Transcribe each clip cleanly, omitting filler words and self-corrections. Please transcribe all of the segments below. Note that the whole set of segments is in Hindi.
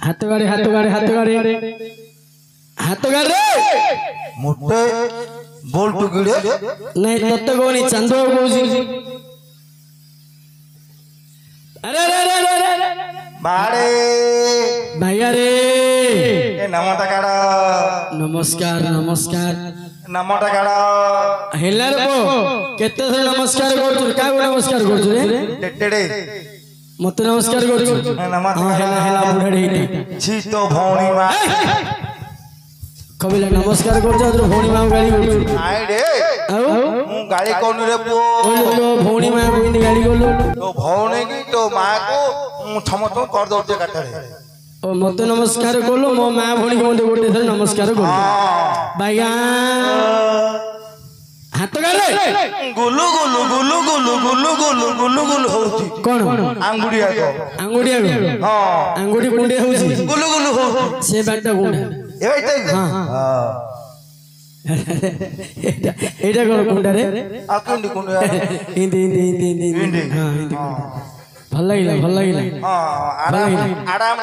हाथ गाड़े हाथ गाड़े हाथ गाड़े हाथ गाड़े मोटे बोल टू गिड़े नहीं तत्ते कोनी चंदो कोजी अरे अरे अरे अरे बाड़े भैया रे ए नमता काड़ा नमस्कार नमस्कार नमता काड़ा हेला रे बो केते से नमस्कार करछु का नमस्कार करछु रे टेटेडे मत नमस्कार करछु नमस्कार हां हेला हेला बुढ़ड़ी छी तो भौणी मा कबिला नमस्कार करछु तो भौणी मा गाली करछु आइ रे आउ मु गाली कोन रे पो तो भौणी मा कोनी गाली करलो तो भौणी की तो मां को मु थमतो कर दो जे काटरे ओ मत नमस्कार करलो मो मां भौणी को गोटे थर नमस्कार करलो भैया हाथ गाले गुलु गुलु गुलु गुलु गुलु गुलु गुलु गुलु होती कोन आंगुड़िया को हां आंगुड़ी कुंडे होउची गुलु गुलु हो से बाटा कुंडा एते हां एटा कोन कुंडा रे आकुंडी कुंडा हिंदी हिंदी हिंदी हिंदी हां हिंदी भल लागिला हां आराम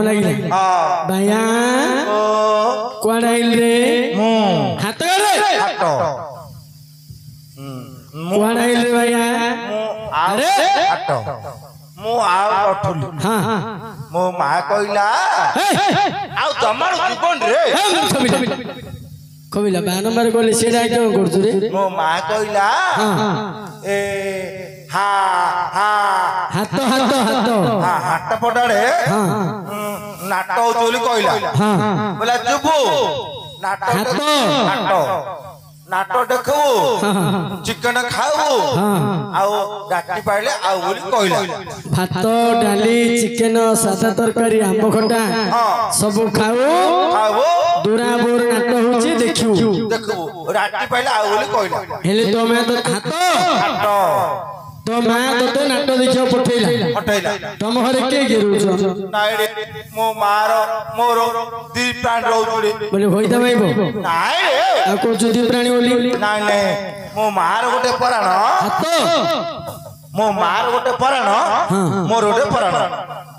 लागिला हां भैया ओ कोन आइल रे हाथ गाले हाथ कोन आइल रे भैया अरे हाथ मु आउ अठुली हां हां मो मा कइला आउ तमर जीवन रे कबिला बा नंबर कोले सेडा क्यों करछु रे मो मा कइला हां ए हा हा हाथ हाथ हाथ हां हाथ पडारे हां नाटो चोली कइला हां बोला चुपू नाटो हाथ नाटो नाटो देखू चिकन खाऊ आउ राती पाइले आउ बोली कइला भात डाली चिकन सादा तरकारी आंब खटा सब खाऊ खाऊ दूरा बोर नाट होची देखियो देखू राती पाइले आउ बोली कइला हेले तो मैं तो हाथ नाटो तो मैं तो नाट देखियो पठेला तुम घरे के गेरुछ नाइ रे मो मारो मोरो दी प्राण रहउले बोले होइता भाईबो नाइ रे आ को जुदी प्राणी बोली नाइ नै मो मार गोटे पराण हाथ मो मार गोटे पराण मोर गोटे पराण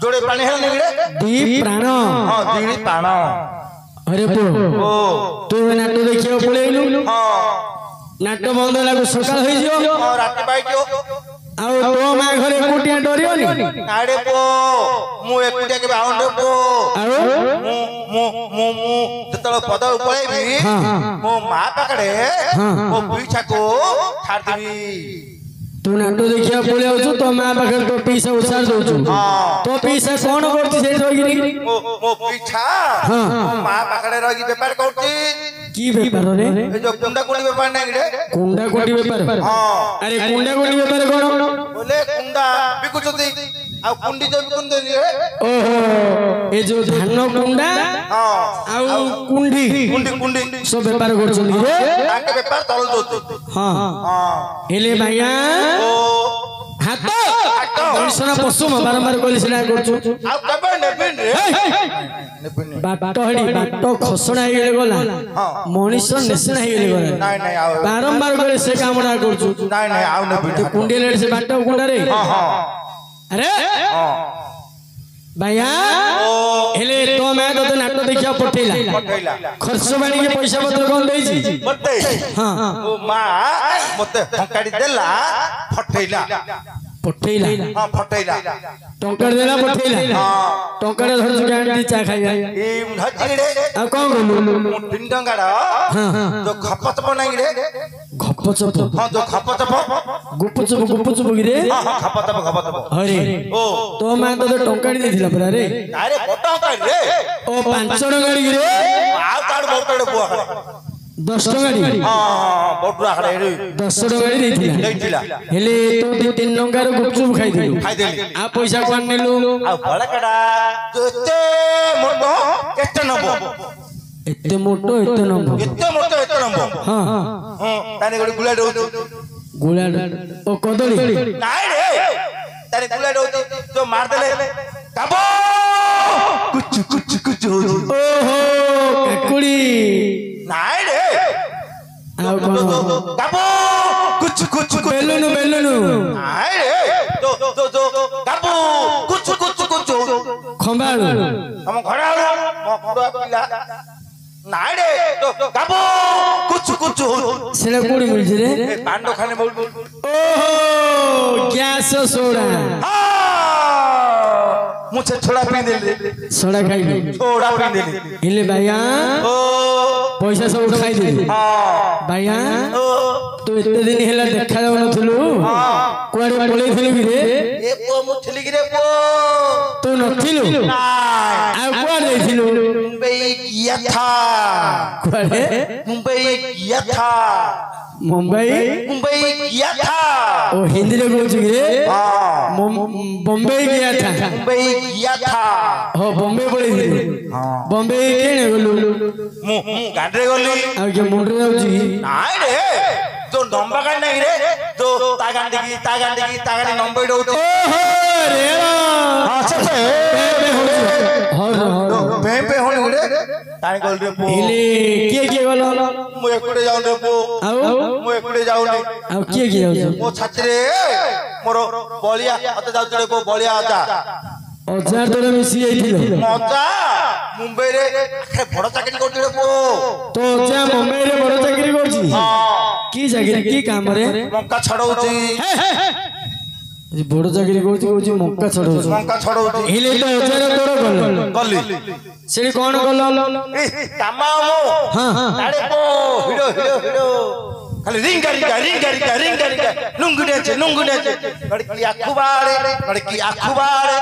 जोड़े प्राणी हेल निगड़े दी प्राण हां दी प्राण अरे पो ओ तू नाट देखियो पळेलु हां नाट बंद लागो सकाळ होई जियो हां राती बाइटियो आउ तो मा घरे कुटिया डरियोनी नाडे पो मु एकुटिया के बाउंडे पो आउ मु मु मु मु जतळ पद उपळेबी मो मा पाकड़े मो पीछा को छाड़ देबी तू नाटो देखिया पळे आउछु तो मा पाखर तो पैसा उछार दउछु तो पैसा कोन करती से रगिनी मो पीछा मो मा पाकड़े रगी व्यापार करती की व्यापार रे ए जो कुंडा कोणी व्यापार नाही रे कुंडा कोटी व्यापार हां अरे कुंडा कोटी व्यापार कोन बोले कुंडा बिकुचती आ कुंडी जो कुंडे रे ओहो ए जो धान कुंडा हां आउ कुंडी कुंडी कुंडी सब व्यापार करछनी रे ताके व्यापार तल दोती हां हां हेले भैया ओ हाथ दर्शन पशु बारंबार कहली सिना करछु आ कबे नेबिन रे नेबिन बाट हडी बाट खसडा हेले गला मनीष नेसना हेले गला नाइ नाइ आउ बारंबार कहली से कामडा करछु नाइ नाइ आउ नेबिन कुंडी लेट से बाट कुंडा रे हां हां अरे हां भैया हेले तो मैं तो नाटक देखिया पठेला खर्च बाणी के पैसा पत्र कोन देछि मते हां ओ मा मते फकाडी देला फटेला पठेला हां फटेला टंकर देला पठेला हां टंकर धर गांडी चा खाइया ए धजिड़े आ कोन बोलु पिंडंगाड़ा जो खपत बनाइड़े गपचप हां जो खपत गुपचप गिरे हां खपत अरे ओ तो मैं तो टंकाडी देथिला परा रे अरे फोटो काढ रे ओ 5 टंकाडी गिरे आ काढ बोतड़े बुआ 10 टंकाडी हां बोटरा खड़े रे 10 टंकाडी देथिला हेले तो 2-3 टंकार गुपचुप खाइ देलु आ पैसा कोन नेलु आ बळकड़ा एते मोटो केते नबो एते मोटो एते नंबो एते मोटो एते नबो हां हां ताने गडी गुला दउ गुला ओ कदली नाइ रे ताने गुला दउ जो मार देले काबो कुछ कुछ कुछ ओहो काकुड़ी नाइ रे आ कोन काबो कुछ कुछ बेलुनु नाइ रे जो काबो कुछ कुछ कुछ खम ଖମ୍ବାଳୁ ତମ ଘର ଆଳୁ ମୋ କୁକୁଡ଼ା ପିଲା ନାଇଁ ରେ ଗାବୁ କୁଚୁ କୁଚୁ ସେଟା କୋଉଠି ମିଳୁଛି ରେ ଏ ପାଣ୍ଡ ଖାନେ ବୋଲ ଓହୋ ଗ୍ୟାସ ସୋଡା ମୁଁ ସେ ଛୋଡା ପିଇ ଦେଲି ସୋଡା ଖାଇଲି ଛୋଡା ପିଇ ଦେଲି ହେଲେ ଭାଇଆ ଓ ପଇସା ସବୁ ଖାଇଦେଲି ଭାଇଆ ତୁ ଏତେ ଦିନ ହେଲା ଦେଖା ଯାଉନଥିଲୁ କୁଆଡେ ପଳେଇଥିଲୁ କି ରେ ଏ ପୁଅ ମୁଁ ଥିଲି କି ରେ ପୁଅ ତୁ ନଥିଲୁ ଆଉ କୁଆଡେ ଯାଇଥିଲୁ मुंबई किया था କୁଆଡେ मुंबई किया था ମୁମ୍ବାଇ मुंबई किया था ଓ ହିନ୍ଦୀରେ କହୁଛୁ କି ରେ हाँ ବମ୍ବେଇ ଗିଆ ଥା मुंबई किया था ହଁ ବମ୍ବେ ପଳେଇଥିଲୁ ବମ୍ବେ କେଣେ ଗଲୁ मु गाड़े गली ଆଉ କିଏ ମୁଣ୍ଡରେ ଯାଉଛି କି ନାଇଁ ରେ जो नंबर गाड़ी नहीं रे जो ता गाड़ी नंबर डोची ଓହୋ ରେଳ हां से पे होने रे ताई गल रे पो ହେଲେ କିଏ ଗଲ मु एकुडे जाऊ रे पो ଆଉ मु एकुडे जाऊनी ଆଉ କିଏ ଯାଉଛ मो छाती रे मोर बलिया अते जाऊ रे पो बलिया आजा ଅଜାର ତୋର ମିଶି ଯାଇଥିଲ मजा मुंबई रे बड़ चाकरी करती रे पो ତ ଅଜା ମୁମ୍ବାଇରେ ବଡ ଚାକିରି କରୁଛି କି ଚାକିରି କି କାମରେ मक्का छड़ौची ବଡ ଚାକିରି କରୁଛି କହୁଛି ମକା ଛଡଉଛି मक्का छड़ौची ହେଲେ ତ ଅଜାର ତୋର ଗଲ गली ସେଠି କଣ କଲ कामामो ହଁ ହଁ अरे पो हिडो हिडो हिडो खाली रिंगा नुंगुडे लड़की आखुबारे लड़की आखुबारे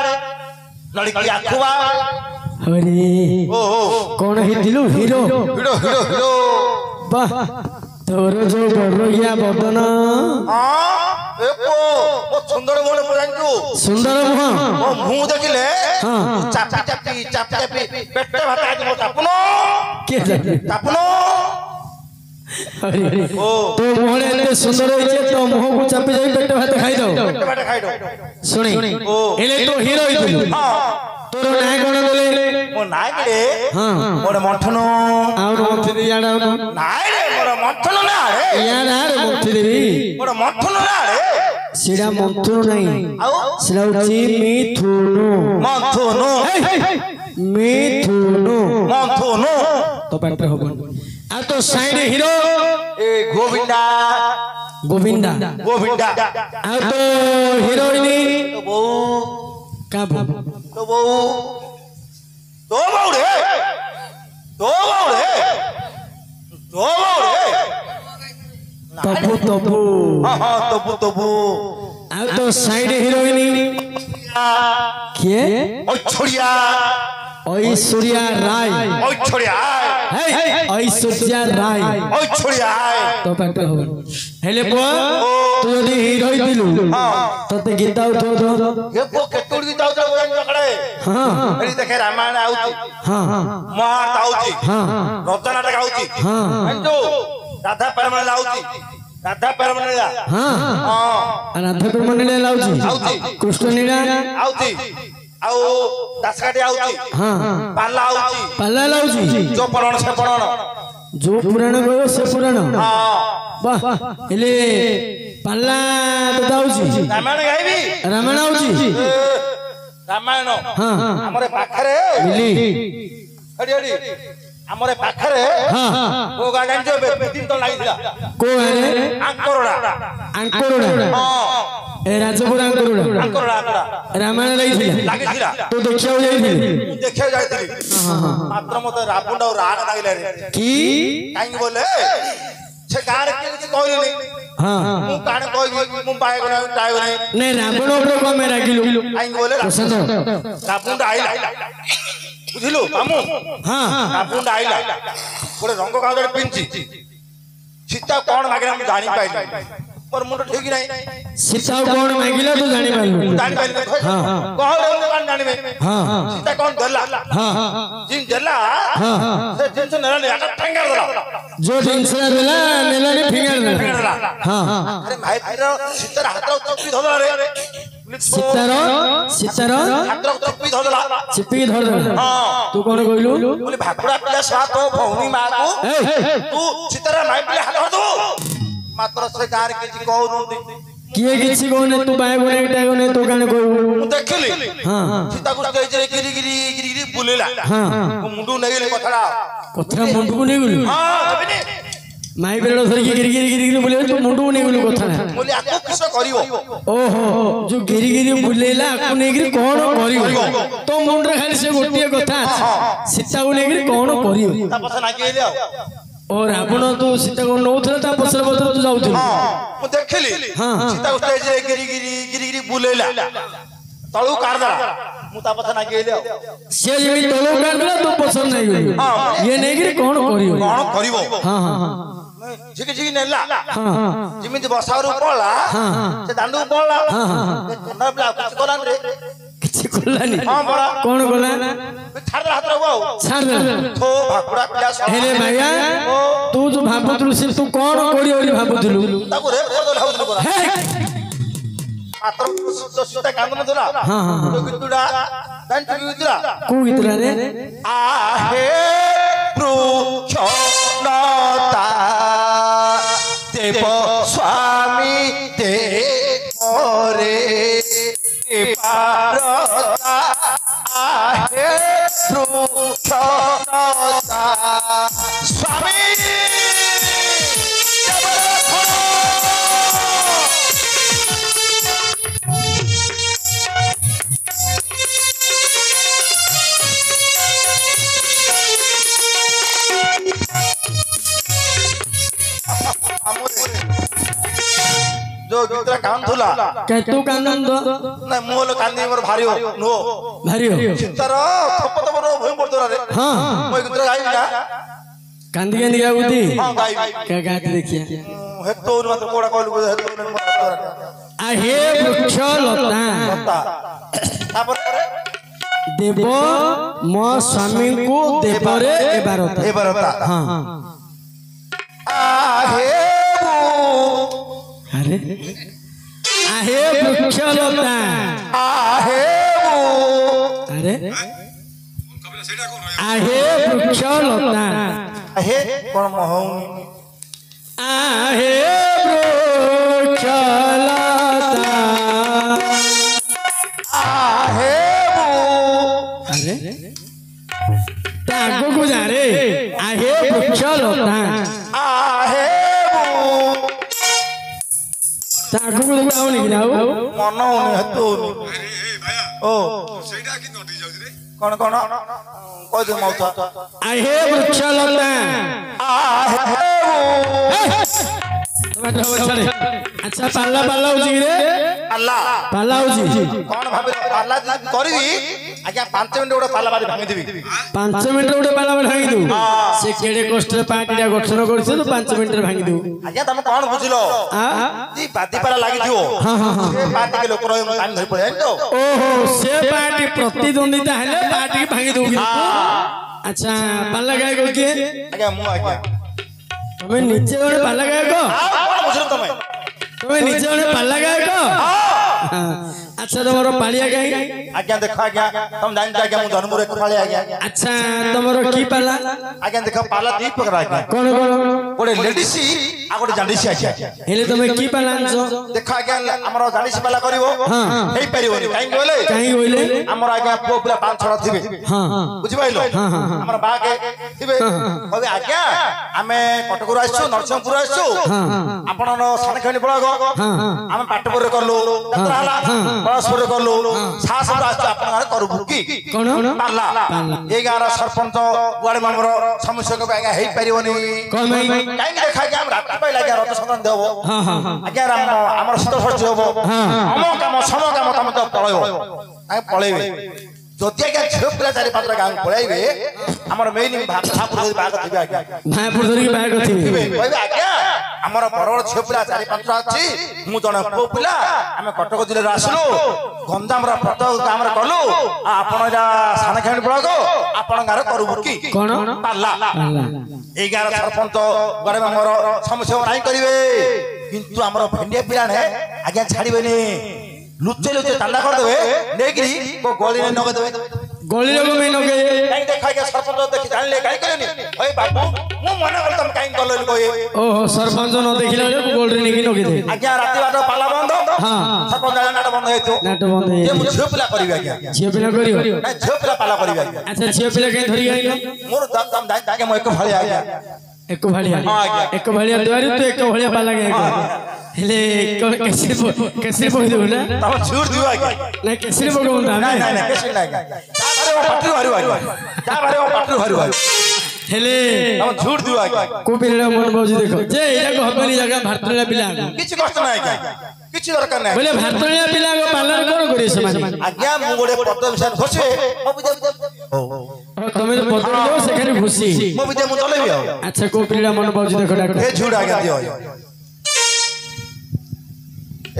ହରି ओ କଣ ହେଇଥିଲୁ ହିରୋ हिडो हिडो हिडो ବାଃ ତୋର ଯୋଉ ବଡିଆ ବଦନ हां ए पो ओ सुंदर मोले पुरांजू ସୁନ୍ଦର ମୁହଁ ओ मुंह देखिले ହଁ चापी पेटे भात आज मो तापनो କିଏ ଜାଣେ तापनो ହରି ओ ତୋ ମୁହଁରେ ଏତେ ସୁନ୍ଦର ହେଇଛି ତୋ ମୁହଁକୁ ଚାପି ଯାଇ ପେଟ ଭାତ ଖାଇଦଉ पेटे भात खाइडो ଶୁଣି ଓ ହେଲେ ତୋ ହିରୋ ହେଇଥିଲୁ हां ତୋର ନାଁ କଣ ଦେଲେ मो नाइक रे ହଁ मोर मंथनो ଆଉ ମନ୍ତ୍ରୀ ଇଆଡେ ଆଉ नाइ रे मोर मंथनो ना रे ଇଆଡେ ଆରେ ମନ୍ତ୍ରୀ ଦେବି मोर मंथनो ना रे ସେଟା ମନ୍ତ୍ରୁ ନାହିଁ आउ ସେଟା ହଉଛି ମିଥୁନୁ मंथनो ମିଥୁନୁ मंथनो ତୋ ପାଟିରେ ହବନି ଆଉ ତୋ ସାଇଡ ହିରୋ ए गोविंदा ଗୋବିନ୍ଦା ଆଉ ତୋ ହିରୋଇନ तो बहू କାବୁ तो बहू रे ତବୁ ତବୁ हाँ हाँ तबू ଆଉ ତୋ ସାଇଡ ହିରୋଇନ କିଏ ओय छोड़िया ଐଶ୍ୱର୍ଯ୍ୟା ରାୟ ओय छोड़िया ଐଶ୍ୱର୍ଯ୍ୟା ରାୟ ओय छोड़िया ତୋ ପାଟିରେ ହବନି ହେଲେ ପୁଅ ତୁ ଯଦି ହିରୋ ହେଇଥିଲୁ ତତେ ଗୀତ ଉଠଉ ये पो केतुड़ी की जाऊ जाऊ जकड़े ହଁ एरी देखे रामायण आउची ହଁ महाभारत आउची ହଁ रचना नाटक आउची ହଁ अंजू राधा परमल आउची राधा परमल ହଁ हां ରାଧା ପ୍ରେମ ନୀଳା ଲାଗୁଛି ଆଉଛି। କୃଷ୍ଣ ନୀଳା आउची आउ दासकाटी आउची ହଁ पाला आउची ପାଲା ଲାଗୁଛି जो परण से परण ଯୋଉ ପୁରାଣ କହିବ ସେ ପୁରାଣ हां ବାଃ ହେଲେ ପାଲା ତ ଯାଉଛି रामायण गाइबी ରାମାୟଣ ହଉଛି रामायण ହଁ हमरे पाखरे ମିଲି अड़ी अड़ी हमरे पाखरे ହଁ वो गार्डन जो दिन तो लागिला କୋଉ ଗାଁରେ आंकरोड़ा ଆଙ୍କରୋଡା हां ଏ ରାଜପୁର ଆଙ୍କରୋଡା आंकरोड़ा ରାମାୟଣ ଲାଗିଥିଲା लागिला ତୁ ଦେଖିବାକୁ ଯାଇଥିଲି देखे जाइतली मात्र मते रापुंडा और राग लागिला रे କି काई बोले छे गार के कहली ହଁ मु काण कहबी मु बाय गना टाइ गना ନାଇଁ ରାବଣ ଉପରେ କଣ ପାଇଁ ରାଗିଲୁ काई बोले ପ୍ରଶାନ୍ତ रापुंडा आइला बुझिलु मामू ହଁ रापुंडा आइला गोटे रंग कागज पिंची सीता कोन मागना मु जानि पाइली पर मुंड ठीक नहीं ସୀତାକୁ କଣ ମାଗିଲା ତୁ ଜାଣିପାରିଲୁ जानि पाइली हाँ। कहले मु कान जानिबे ହଁ ହଁ सीता कोन देला ହଁ जिन देला ହଁ ହଁ से जिन नेला ने आटा ठंगार देला ଯୋଉ ଜିନିଷ ଦେଲା ନେଲାନି ଫିଙ୍ଗାଡ଼ି ଦେଲା ହଁ ହଁ अरे भाई सीतार हाथ चप्पी धरला रे ସୀତାର हाथ चप्पी धरला ଚିପିକି ଧରିଦେଲା हां ତୁ କଣ କହିଲୁ बोले भाकुड़ा पिला साथ हो भौनी मां को तू सीतारा माई पिला हाथ धर दो मात्र से गार के जी कहू किए किसी कोने तू बाय कोने इटा कोने तू काने कोई मु देखली हां सीता को स्टेज रे गिरी गिरी गिरी गिरी बुलेला हां मुंडू नेगले कथरा मुंडू को नेगलु हां अबे माई बेलो सर की गिरी गिरी गिरी गिरी बुले तो मुंडू को नेगलु कथा ना बोले आको किस करिवो ओहो जो गिरी गिरी बुलेला आको नेगिरी कोन करिवो तो मुंड रे खाली से गोटिए कथा सीता को नेगिरी कोन करिवो ता पछ नागेले और रावण तो सीता को नौथला ता पसर पसर तू जाउथि हां मु देखली सीता को स्टेज रे गिरी गिरी गिरी गिरी बुलेला तळू कारदा मु ता पछ नागेले से जे तळू कारदा तो पसर नाही गयो ये नेगिरी कोन करिवो हां हां जिके जिके नेला हां जिमिति बसारू पळला से दांडू पळला ना बला कुछ कोलान रे किछि कोलानी हां बड़ा कोन कोला छाड़ हाथ रहो छाड़ थो भाकुड़ा पिला हेरे भैया तू जो भाबुतलु से तू कोन करियो रे भाबुतलु ताको रे कर दो हाउस करा मात्र तो सीता कांद न दला हां हां तो गितुडा दान तू गितुडा को गितुडा रे आहे वृक्षलता देव स्वामी देवरे पारता आहे वृक्षलता स्वामी जो गीतरा कान थुला के तू कानन दो ना मोल कांदी मोर भारी हो नो भारी हो चित्तर थपत मोर भई पड़तरा रे हां मोय गीतरा गाई ना कांदी कांदी गाउती हां गाई के गात देखिया हेतो मात्र कोडा कहलु हेतो आ हे वृक्षलता तापर देव मो स्वामी को देवरे एबारता हां आहे अरे आहे वृक्षलता आहे अरे आहे वृक्षलता आहे कोन महौनी आहे वृक्षलता आहे अरे तागो को जा रे आहे वृक्षलता आहे तागो को आउ नहीं गिराओ मन होनी हेतो ओ सेटा कि नटी जाउ रे कोन कोन कोइ दे मौसा आहे वृक्षलता आहे अच्छा पाला पाला होजी रे अल्लाह पाला होजी कोन भाबे पाला करबी आज्ञा 5 मिनिट ओडे पाला बारी भांगी देबी 5 मिनिट ओडे पाला बारी भांगी दू से केडे कष्ट रे पाटीटा गठन करछे तो 5 मिनिट रे भांगी दू आज्ञा तुम कोन बुझिलो जी बादी पाला लागि दियो हां हां से पार्टी के लोक रहे टाइम धरि पड़े तो ओहो से पार्टी प्रतिद्वंदिता हेले पार्टी की भांगी दू अच्छा पाला गाय को के आज्ञा मु आज्ञा तुम्हें नीचे ओडे पाला गाय को कोन बुझिलो तुम्हें नीचे ओडे पाला गाय को अच्छा तमरो पालिया गाय आज्ञा देखो आज्ञा तुम जान आज्ञा मु जन्म रे पाले आज्ञा अच्छा तमरो की पाला आज्ञा देखो पाला दी प्रकार आज्ञा कोन कोन गोटे लेडीसी आ गोटे जांडीसी आज्ञा हेले तुमे की पाला आनछो देखो आज्ञा हमरो जांडीसी पाला करिवो हां हेई परिवोनी काई बोले काई बोले हमरो आज्ञा पो पुला 5-6 थिबे हां बुझि पाइलो हमरो बा के थिबे होबे आज्ञा हमें कटकुर आछो नरसिंहपुर आछो आपन सानखणी पळगो हम पाटपुर रे करलो तत्र हला परस्पर करलो सासुर आछो आपन गार करू बुकी कोन पाला ए गार सरपंच वार्ड मेंबर समस्या को आज्ञा हेई परिवोनी कोन काई देखा के हम रात पाइला आज्ञा रत संधान देबो आज्ञा राम हमर सत खर्च होबो हम काम सम काम तम तो पळयो आ पळेबे जोतिया के छे पिला 4-5 गांव पळाइबे हमर मेन भापुर बाग थिबे आज्ञा भापुर धरी बाग थिबे कहबे आज्ञा हमर बरबड़ छे पिला 4-5 अछि मु जण पो पिला हम कटक जिले आसलो गंजाम रा प्रत्येक काम रे कलु आपण जा सानखेणी पळगो आपण गार करू बुकी कोन पाला 11 सरपंच गरे हमर समस्या नाही करिवे किंतु हमर भेंडिया पिला ने आज्ञा छाड़ीबेनी लुच्चे लुच्चे तांडा कर देबे नेगिरी को गोली ने नगे देबे गोली लोग में नगे काई ଦେଖ ଆଜ୍ଞା ସରପଞ୍ଚ ଦେଖି ଜାଣିଲେ କାଇଁ କହିନି ଓଏ ବାବୁ ମୁଁ ମନା କଲି ତମେ କାଇଁ କଲନି କହି ଓହୋ ସରପଞ୍ଚ ନ ଦେଖିଲା ବେଳେ ଗୋଲ୍ଡ ନେଇକି ନଗେଇ ଦେ ଆଜ୍ଞା ରାତି ବାଟ ପାଲା ବନ୍ଦ ହଁ ସରପଞ୍ଚ ନାଟ ବନ୍ଦ ହେଇଥିବ ନାଟ ବନ୍ଦ ଏ ହେଇ ମୁଁ ଝିଅ ପିଲା କରିବି ଆଜ୍ଞା ଝିଅ ପିଲା କରିବ ନା ଝିଅ ପିଲା ପାଲା କରିବି ଆଜ୍ଞା ଆଚ୍ଛା ଝିଅ ପିଲା କାଇଁ ଧରି ଆଇଲ ମୋର ଦମ ଆଜ୍ଞା ମୁଁ ଏକ ଭଳିଆ ଆଜ୍ଞା ଏକ ଭଳିଆ ଏକ ଭଳିଆ ଦୁଆରୁ ତୁ ଏକ ଭଳିଆ ପାଲା ଗାଇ ହେଲେ କେସରି ପକେଇ ଦେବୁ ନା ତମ ଝୁର ଦିଅ ଆଜ୍ଞା ନାଇଁ କେସରି ପକେଇବୁ ନା ନାଇଁ ନାଇଁ ନାଇଁ କେସରି ନାଇଁ ଯାବାରେ ଓ ପାଟିରୁ ହରିବ ଆଜ୍ଞା ଯାବାରେ ଓ ପାଟିରୁ ହରିବ ହେଲେ ତମ ଝୁର ଦିଅ ଆଜ୍ଞା କୋ ପିଲା ମନ ବଉଜି ଦେଖ ଯେ ଏଇଟାକୁ ହବନି ଜାଗା ଭାରତଳିଆ ପିଲା କିଛି କଷ୍ଟ ନାହିଁ ଆଜ୍ଞା କିଛି ଦରକାର ନାହିଁ ବୋଲେ ଭାରତଳିଆ ପିଲା ପାଲାରେ କଣ କରିବେ ସେମାନେ ଆଜ୍ଞା ମୁଁ ଗୋଟେ ପଦ ବିଷୟରେ ଘୋଷେ ତମେ ଯୋଉ ପଦ ଦେବ ସେখানে ଘୁଷି ମୁଁ ବି ମୁଁ ଚଲେଇବି ଆଉ ଆଚ୍ଛା କୋ ପିଲା ମନ ବଉଜି ଦେଖ ଡାକ ଏ ଝୁଡ ଆଜ୍ଞା ଦିଅ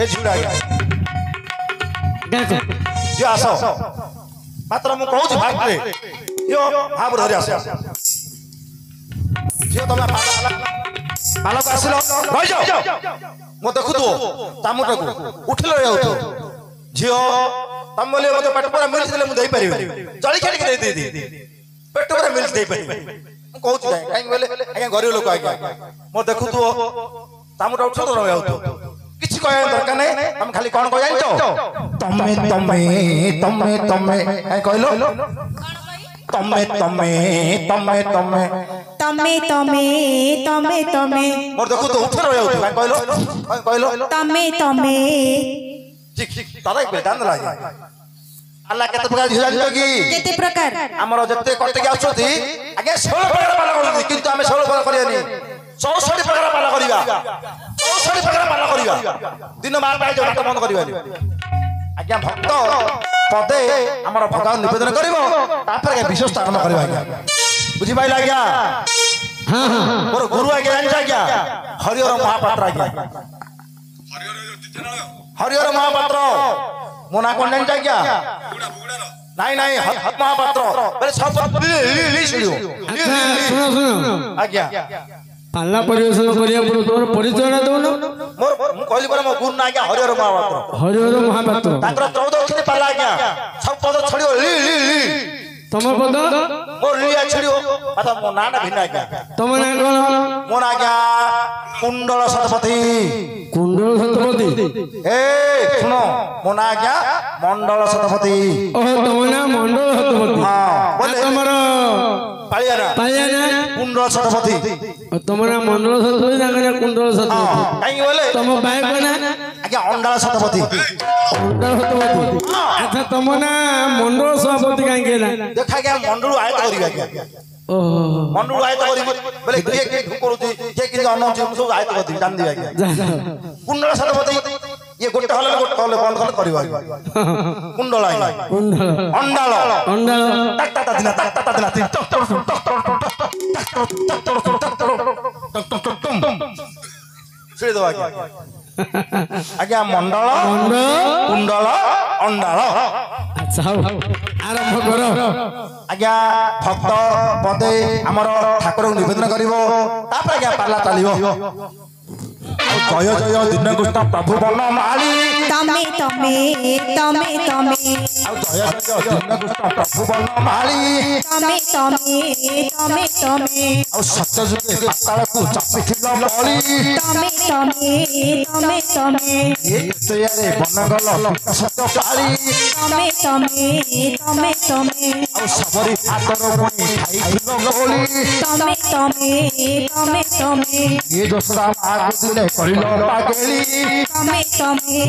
ଏ ଝୁଡ ଆଜ୍ଞା ଡାକ ଝିଅ ଆସ ମାତ୍ର ମୁଁ କହୁଛି ଭାବରେ ଝିଅ ଭାବରେ ଧରି ଆସ ଝିଅ ତମେ ପାଲକୁ ଆସିଲ ରହିଯାଅ ମୁଁ ଦେଖୁଥିବ ଚାମୁଟାକୁ ଉଠିଲେ ରହିଯାଉଥିବ ଝିଅ ତମ ବୋଲି ମତେ ପେଟ ପୁରା ମିଳିଛି ଦେଲେ ମୁଁ ଦେଇପାରିବି ଜଳିଖିଆ ଟିକେ ଦେଇ ପେଟ ପୁରା ମିଳିଛି ଦେଇପାରିବି ମୁଁ କହୁଛି କାହିଁକି କହିଲେ ଆଜ୍ଞା ଗରିବ ଲୋକ ଆଜ୍ଞା ମୁଁ ଦେଖୁଥିବ ଚାମୁଟା ଉଠୁଥିବ ରହିଯାଉଥିବ କିଛି କହିବା ଦରକାର ନାହିଁ ତମେ ଖାଲି କଣ କହି ଜାଣିଛ ତମେ ତମେ ତମେ ତମେ କାହିଁ କହିଲ ତମେ ତମେ ତମେ ତମେ ତମେ ତମେ ତମେ ତମେ ମୋର ଦେଖୁଥିବ ଉଠି ରହିଯାଉଥିବ କାହିଁ କହିଲ କହିଲ ତମେ ତମେ ତାରା ଜାଣିଲା ଆଲ୍ଲାହ କେତେ ପ୍ରକାର ଝିଅ ଜାଣିଛ କି କେତେ ପ୍ରକାର ଆମର ଯେତେ କଟକି ଆସୁଛନ୍ତି ଆଜ୍ଞା 16 ପ୍ରକାର ପାଲା କରୁଛନ୍ତି କିନ୍ତୁ ଆମେ 16 ପ୍ରକାର କରିବାନି 64 ପ୍ରକାର ପାଲା କରିବା 64 ପ୍ରକାର ପାଲା କରିବା ଦିନ 12ଟା ହେଇଯାଉ ନାଟ ବନ୍ଦ କରିବାନି ଆଜ୍ଞା ଭକ୍ତ ପଦେ ଆମର ଭଗବାନ ନିବେଦନ କରିବ ତାପରେ ବିଶ୍ୱସ୍ତ ଆରମ୍ଭ କରିବା ଆଜ୍ଞା ବୁଝିପାଇଲେ ଆଜ୍ଞା ହଁ ହଁ ମୋର ଗୁରୁ ଆଜ୍ଞା ଜାଣିଛ ଆଜ୍ଞା ହରିହର ମହାପାତ୍ର ଆଜ୍ଞା ହରିହର ମହାପାତ୍ର ମୋ ନାଁ କଣ ଜାଣିଛ ଆଜ୍ଞା ନାଇଁ ନାଇଁ ମହାପାତ୍ର ଆଜ୍ଞା ପାଲା ପରିବେଷଣ କରିବା ପୂର୍ବରୁ ତମର ପରିଚୟ ଦଉନ ମୋର ମୁଁ କହିଲି ପରା ମୋ ଗୁରୁ ନା ଆଜ୍ଞା ହରିହର ମହାପାତ୍ର ହରିହର ମହାପାତ୍ର ତାଙ୍କର 14 ଅକ୍ଷରୀ ପାଲା ଆଜ୍ଞା ସବୁ ପଦ ଛଡିବ ତମ ପଦ ମୋ ଲିଆ ଛଡିବ ମାତ୍ର ମୋ ନାଁ ଭିନ୍ନ ଆଜ୍ଞା ତମ ନାଁ କଣ ମୋ ନାଁ ଆଜ୍ଞା କୁଣ୍ଡଳ ଶତପଥୀ କୁଣ୍ଡଳ ଶତପଥୀ ଏ ଶୁଣ ମୋ ନାଁ ଆଜ୍ଞା ମଣ୍ଡଳ ଶତପଥୀ ଓହୋ ତମ ନାଁ ମଣ୍ଡଳ ଶତପଥୀ ବୋଲେ ତମର ପାଳିଆନା କୁଣ୍ଡଳ ଶତପଥୀ ତମ ନାଁ ମଣ୍ଡଳ ଶତପଥୀ ତାଙ୍କ ନାଁ କୁଣ୍ଡଳ ଶତପଥୀ କାହିଁକି ବୋଲେ ତମ ଭାଇଙ୍କ ନାଁ ଆଜ୍ଞା ଅଣ୍ଡାଳ ଶତପଥୀ ମଣ୍ଡଳ ଶତପଥୀ ଆଚ୍ଛା ତମ ନାଁ ମଣ୍ଡଳ ସଭାପତି କାହିଁକି ହେଲା ଦେଖ ଆଜ୍ଞା ମଣ୍ଡଳ ଆୟତ କରିବି ଆଜ୍ଞା ଓହୋ ମଣ୍ଡଳ ଆୟତ କରିବି ବୋଲେ କିଏ କିଏ କରୁଛି କିଏ କିଏ ଅନଉଛି ମୁଁ ସବୁ ଆୟତ କରିବି ଜାଣିଦେବି ଆଜ୍ଞା କୁଣ୍ଡଳ ଶତପଥୀ ଇଏ ଗୋଟେ ହଲେ ବନ୍ଦ କଲେ କରିବ ଆଜ୍ଞା କୁଣ୍ଡଳ ଆଜ୍ଞା ଅଣ୍ଡାଳ ଅଣ୍ଡାଳ ତାଟା ଦିନା ଛିଡ଼ି ଦେବ ଆଜ୍ଞା ଆଜ୍ଞା ମଣ୍ଡଳ କୁଣ୍ଡଳ ଅଣ୍ଡାଳ ଆଚ୍ଛା ହଉ ଆରମ୍ଭ କର ଆଜ୍ଞା ଭକ୍ତ ପଦେ ଆମର ଠାକୁରଙ୍କୁ ନିବେଦନ କରିବ ତାପରେ ଆଜ୍ଞା ପାଲା ଚାଲିବ ଜୟ ଜୟ ଦିନକୃଷ୍ଣ ପ୍ରଭୁ ବନମାଳୀ ତମେ ତମେ ତମେ ତମେ ଆଉ ଜୟ ଜୟ ଦିନକୃଷ୍ଣ ପ୍ରଭୁ ବନମାଳୀ ତମେ ତମେ ତମେ ତମେ ଆଉ ସତ୍ୟ ଯୁଗେ ପାତାଳକୁ ଚାପିଥିଲ ବଳି ତମେ ତମେ ତମେ ତମେ ଏ କେତେୟାରେ ବନଗଲ ସତ୍ୟ ପାଳି ତମେ ତମେ ତମେ ତମେ ଆଉ ସବରି ହାତର ପୁଣି ଖାଇଥିଲ ଗୋଳି ତମେ ତମେ ତମେ ତମେ ଏ ଦୋଷରା ମାକୁ ଦିନେ କରିଲ ପାଗେଳି ତମେ ତମେ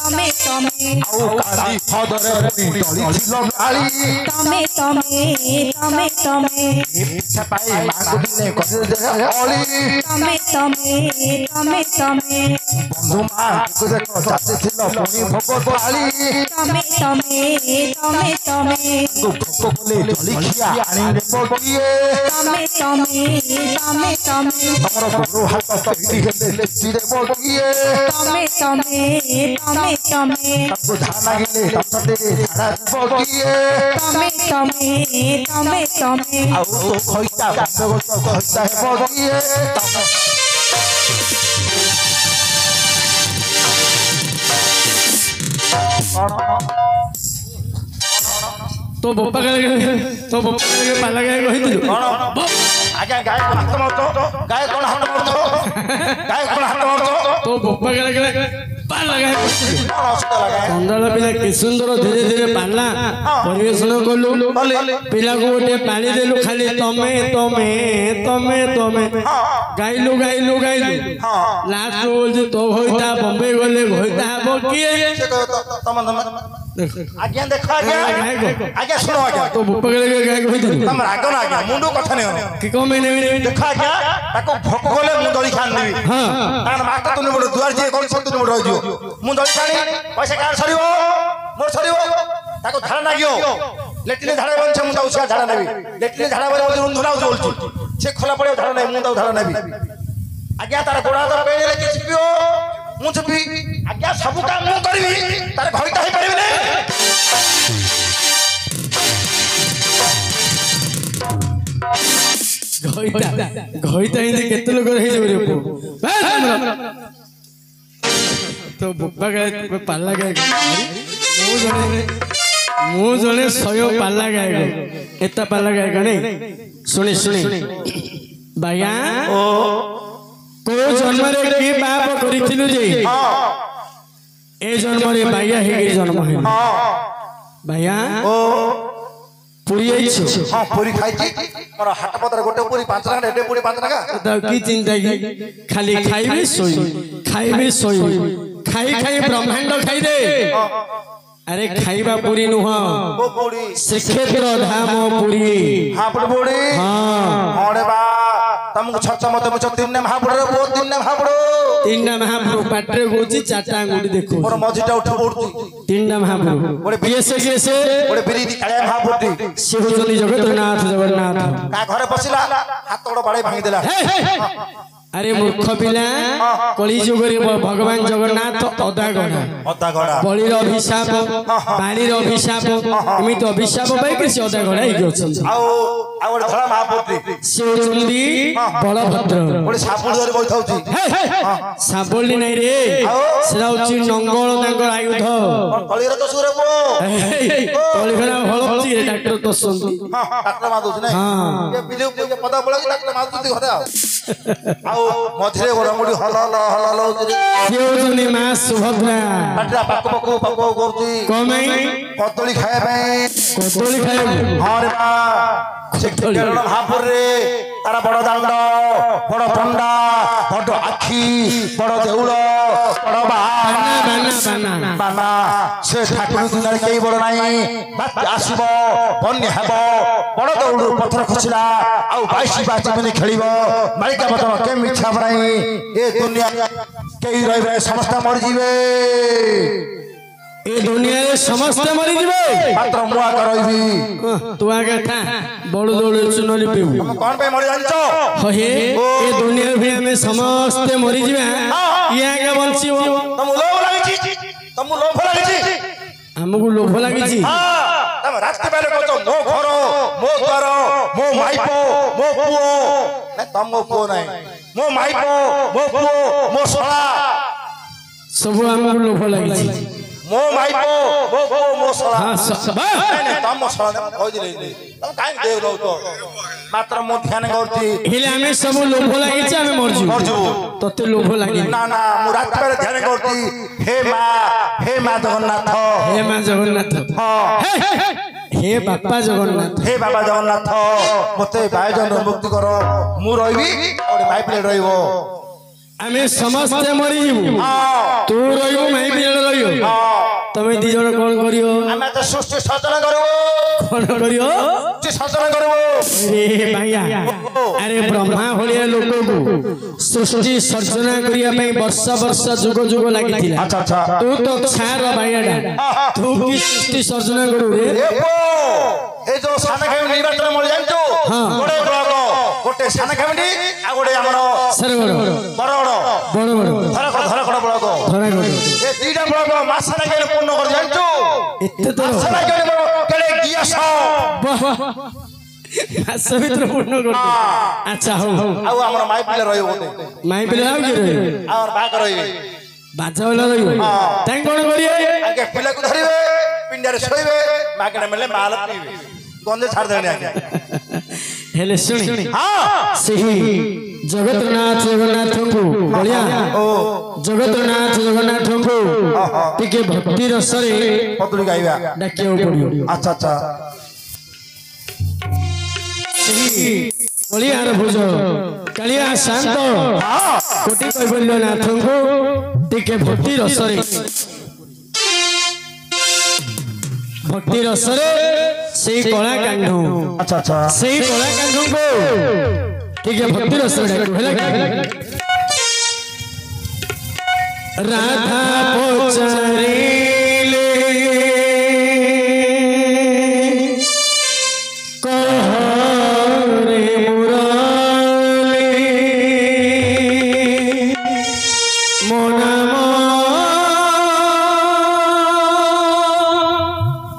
ତମେ ତମେ ଆଉ କାଲି ଫଦରେ ପୁଣି ଟଳିଥିଲ ଗାଳି ତମେ ତମେ ତମେ ତମେ ଏ ପିଛା ପାଇ ମାକୁ ଦିନେ କରିଲେ ଅଳି ତମେ ତମେ ତମେ ତମେ ବନ୍ଧୁ ମାକୁ ଦେଖ ଚାଚିଥିଲ ପୁଣି ଭୋଗ ପାଳି ତମେ ତମେ ତମେ ତମେ ଭୋଗ କଲେ ଜଳିଖିଆ ଆଣିଲେ ବକିଏ ତମେ ତମେ ତମେ ତମେ ତମର ଗୁରୁ ହାତ ତୈରି ହେଲେ ଲେଚିରେ ବକିଏ ତମେ ତମେ ତମେ ତମେ ତାକୁ ଧାନ ଲାଗିଲେ ତମରେ ଧାରା ବକିଏ ତମେ ତମେ ତମେ ତମେ ଆଉ ତୋ ଖଇତା ବନ୍ଦ ଖଇତା ବକିଏ तो बापा तो बापा पाला गाय कहिदिलु कौन आज्ञा गाय को हाथ मारतो गाय कौन हाथ मारतो गाय कौन हाथ मारतो तो बापा पाला गाय कौन असुविधा लगा चंद्राल पिला कि सुंदर धीरे धीरे पाला परिवेशन कलु पिला को गोटे पानी देलु खाली तमे तमे तमे तमे गाइलु गाइलु गाइलु लास्ट बोल तो होइता बॉम्बे गले होइता हबो किए तम आज्ञा देखो आज्ञा आज्ञा सुनो आज्ञा तो बापा गाय कहिदिलु तम राग ना आज्ञा मुंडो कथा नहीं कि कमे ने देखो आज्ञा ताको भोक गले मु दली खान देबी हां तान मास्टर तुने बड़ दुआर जे कोन सब तुने बड़ रहियो मु दली खानी पैसा कार सरियो मोर सरियो ताको धारा नागियो लेटिने धारा बन छ मु दाउ छा धारा नेबी लेटिने धारा बन रुंधुना बोलछु से खोला पड़े धारा नै मु दाउ धारा नेबी आज्ञा तार गोड़ा तो पेले कि छिपियो मु छिपी आज्ञा सब काम मु करबी तार घरटा हे परबी नै घइता हिंदी केते लोग रहि जबरे तो बापा गाय पाला गाय मु जने सयो पाला गाय एता पाला गाय गने सुनी सुनी भैया को जन्म रे की बाप करिथिलु जे ए जन्म रे भैया हे जन्म हे भैया पुरी आइछो हां पूरी खाइची और हाट पतर गोटे पूरी 5 टका एटे पूरी 5 टका तो की चिंता की खाली खाइबे सोई खाई खाई ब्रह्मांड खाई दे अरे खाइबा पूरी नुह ओ पूरी श्रीक्षेत्र धाम पूरी हां पूरी हां अरे बा तुमको छछ मत मुछ तीन ने महापुर रे वो तीन ने महापुर पाटरे गोची चाटा अंगुठी देखो मोर मझीटा उठ पड़ती तीन ना महापुर गोटे केसे केसे गोटे बिरीदी काळे महापुरती से होजनी जगन्नाथ जगन्नाथ का घरे बसिला हाथ गोड़ बाड़े भांगी देला अरे मूर्ख पिला कली जुगरे भगवान जगन्नाथ अदा गड़ा बलिर अभिशाप बाणीर अभिशाप एमित अभिशाप पाई कि अदा गड़ा ही अछन आ गोटे धरा महापुरती से होजनी बलभद्र गोटे सापुड़ धरि बैठाउची साबोली नहीं रे सेरा होची नंगल तांकर आयुध कलिर तो सुरे पो कलिरा हळची रे डॉक्टर तो सुनती डॉक्टर मादुस नै ये बिजु के पता पड़ा कि डॉक्टर मादुस घरे आ मझरे गोरमुडी हल हल हल हल केउजनी मा सुभद्रा डॉक्टर पक्को करती कमै कदली खाए पे कोतोली खाए हां रे बा कारण महापुर रे तारा बड़ दांड बड़ पंडा बड़ आखी बड़ देउल बड़ बाना बाना से ठाकुर दुनिया केई बड़ नाही बात आसीबो बन्य हेबो बड़ देउल पत्थर खसिला आ 22 बाजी में खेलिबो मालिका बतन के मिठा बनाई ए दुनिया केई रहबे समस्त मर जीवे ए दुनिया रे समस्त मरि दिबे मात्र मुआ करइबी तू आगे था बड़ दौड़ चुनली पेबू कौन पे मरि जानछो हे ए दुनिया भी हमें समस्त मरि जिबे ये आगे बंचिबो तुम लोभ लागिछि हमको लोभ लागिछि हां तुम रास्ते पहले कहतो मो घर मो द्वार मो माइपो मो पुओ नै तुम मो पुओ नै मो माइपो मो पुओ मो सळा सब हमको लोभ लागिछि मो माइपो मो पुओ मो सळा हां नै तुम मो सळा नै कहि दिले तुम काई देव लो तो मात्र मो ध्यान करती हेले हमें सब लोभ लागिछि हमें मरजू तते लोभ लागि ना ना मु रात पहले ध्यान करती हे मां जगन्नाथ हां हे बापा जगन्नाथ मते बायजन मुक्ति करो मु रहिबी और माई प्लेट रहिबो हमें समस्त मरि जीवु तू रहिबो माई प्लेट रहिबो तमे दी जण कोन करियो हमें तो सृष्टि सृजन करबो कोन करियो सृष्टि सृजन करबो रे भैया अरे ब्रह्मा होलिया लोक को सृष्टि सर्जना करिया पई वर्ष वर्ष जुग जुग लागिथिला अच्छा तू तो छार भैयाडा तू की सृष्टि सर्जना करू रे ए जो साना खाई निर्वाचन मल जानतो गोटे ब्लॉक गोटे साना खाई आ गोटे हमरो सरगड़ बड़गड़ धरकड़ ब्लॉक धरकड़ ए तीटा ब्लॉक मासना के पूर्ण कर जानतो एते तो मासना के केले गियास मास भीतर पूर्ण कर अच्छा हो आ हमरो माई पिले रहियो गोटे माई पिले आउ के रहियो और बाक रहियो बाजा वाला रहियो ताई कोन करिए आगे पिले को धरिबे ପିଣ୍ଡାରେ ଶୋଇବେ ମାଗଣା ମିଳେ ମାଲ ପିଇବେ ଗଞ୍ଜେ ଛାଡ଼ିଦେବେନି ଆଜ୍ଞା ହେଲେ ଶୁଣି ହଁ ସେହି ଜଗନ୍ନାଥଙ୍କୁ ବଳିଆ ଜଗନ୍ନାଥଙ୍କୁ ଟିକେ ଭକ୍ତି ରସରେ ପତୁଳି ଗାଇବା ଡାକିବାକୁ ପଡ଼ିବ। ଆଚ୍ଛା ଆଚ୍ଛା ବଳିଆର ଭୁଜ କାଳିଆ ଶାନ୍ତ କୋଟି କୈବଲ୍ୟନାଥଙ୍କୁ ଟିକେ ଭକ୍ତି ରସରେ ସେଇ କଳାକାଣ୍ଡ ଆଚ୍ଛା ଆଚ୍ଛା ସେଇ କଳାକାଣ୍ଡଙ୍କୁ ଟିକେ ଭକ୍ତି ରସରେ ଡାକିବ ହେଲା ରାଧା ପଚାରିଲେ କହରେ ମୁରଲି ମୋ ନାମ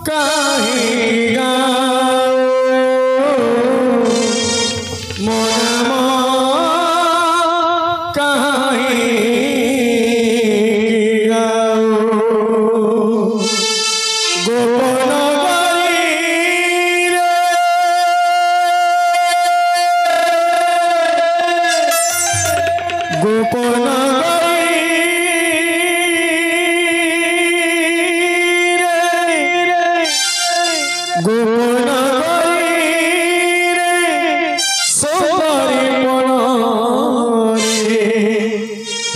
କାହିଁ ଗାଉ ମୋ ନାମ କାହିଁ ଗାଉ ଗୋପନ ଗରିରେ ଗୋପନ গোপন গরিরে সোবরি মনরে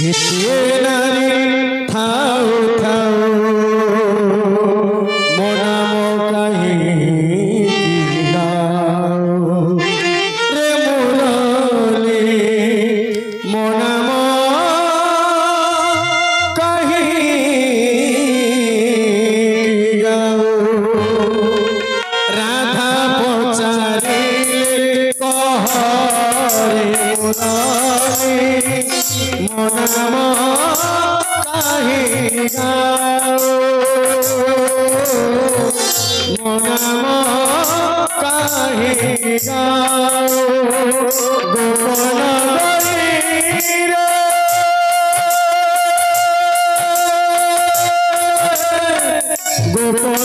এতে নারী থাও থাও মনাম কাহি গাও রে মুরলি মনাম কাহি গাও রাধা পচারিলে কহরে মুরলি মো নাম কাহি গাও মো নাম কাহি গাও গোপন গরিরে গোপন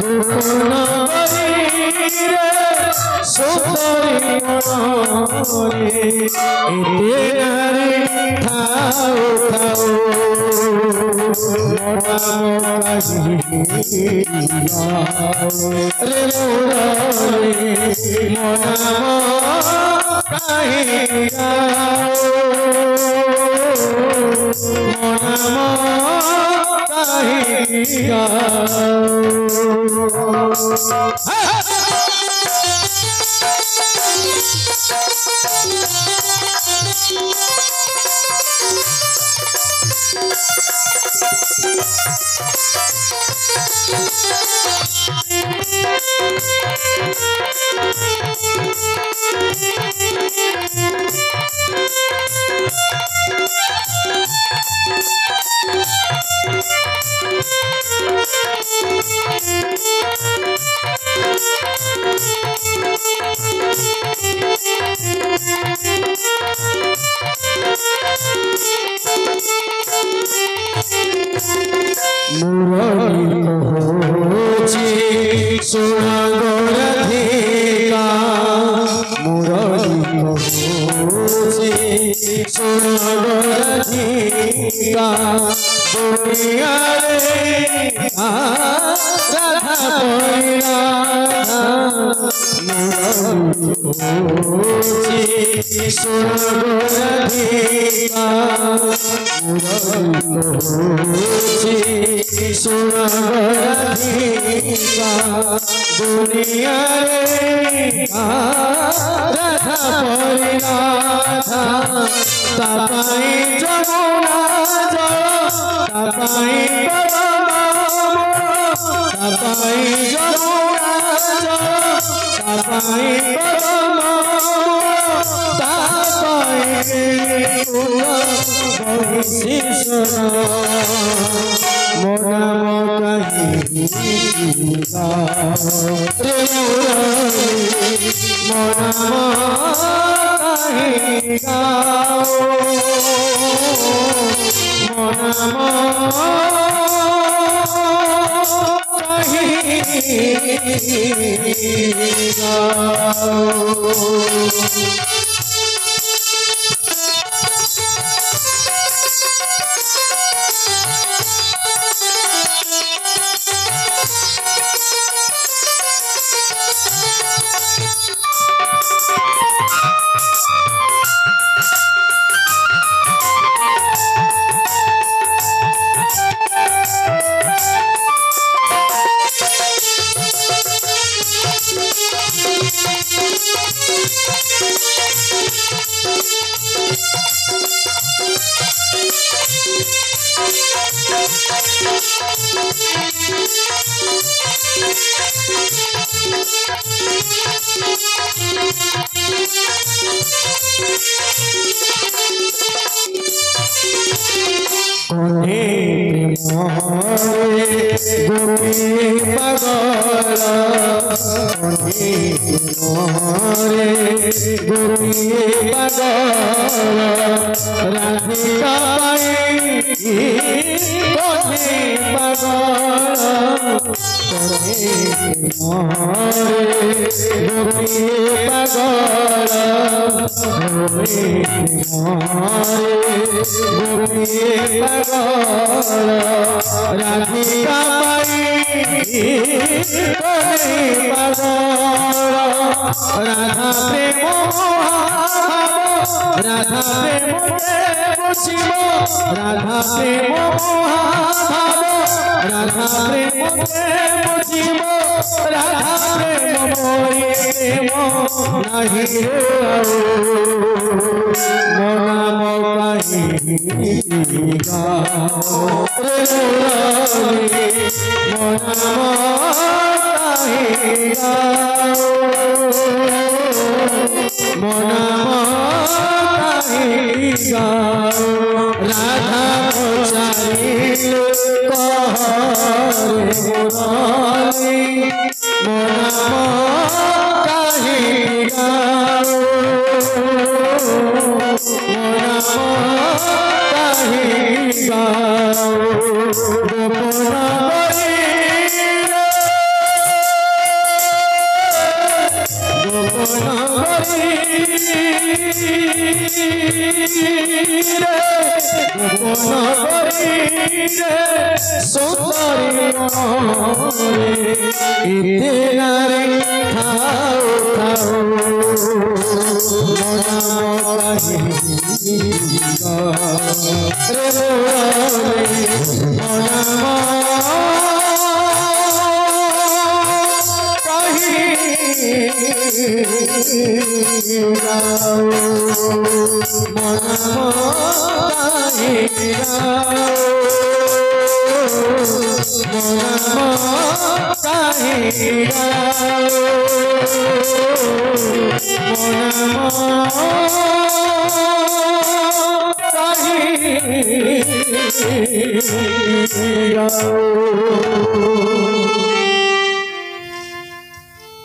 গোপন সোতরি মনরে এতে নারী থাও থাও মনাম কাহি গাও রে মুরলি মনাম কাহি গাও মনাম কাহি গাও মুরলি কহছি শোন গরাধিকা মুরলি কহছি শোন গরাধিকা দুনিয়ারে রাধা পয়রা মুরলি কহছি শোন গরাধিকা মুরলি কহছি শোন গরাধিকা দুনিয়ারে রাধা পয়রা তাপাই যমুনা জল তাপাই তাপাই যমুনা জল তাপাই তাপাই বহিষীশ্বর মনাম কাহি গাও রে মুরলি মনাম काहे गाओ मो नाम काहे गाओ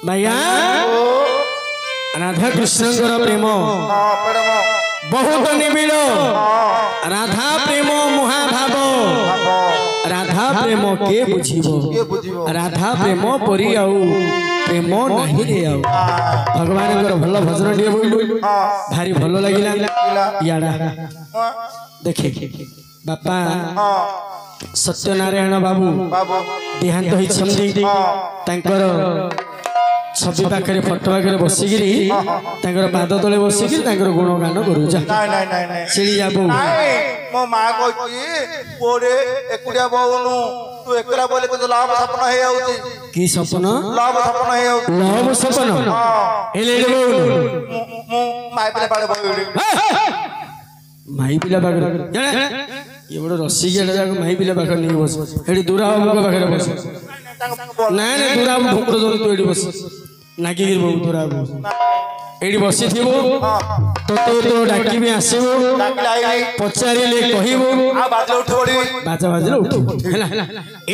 भैया राधा कृष्ण प्रेम बहुत निबिड़ राधा प्रेम महाभाव राधा प्रेम के बुझिबो राधा प्रेम परी आउ प्रेम नहीं रे आउ भगवान भल भजन टे बोलू भारी भल लगिला याडा देखे बापा सत्यनारायण बाबू देहांत होइछंदी तांकर छवि पाखे फटो पाखे बसिकी पाद तले बसिकी गुणगान करू मो माँ कहे एकुटिया बहुनु तू एकरा बोले तो लाभ सपन हे आउती की सपन लाभ सपन हे आउती लाभ सपन एले मो माई पिला बाड़े बहु माई पिला बागे ये बड़ रसी के जाक माई पिला पाखे नहीं बस एडी दूरा बाबू पाखे बस ना ना दूरा भोकर जोर तू एडी बस नागी गिर बहु दूरा एडी बसी थिबो तते तो डाकी भी आसीबो पचारिले कहिबो आ बाजे उठ पड़ी बाजा बाजे उठ हैला ए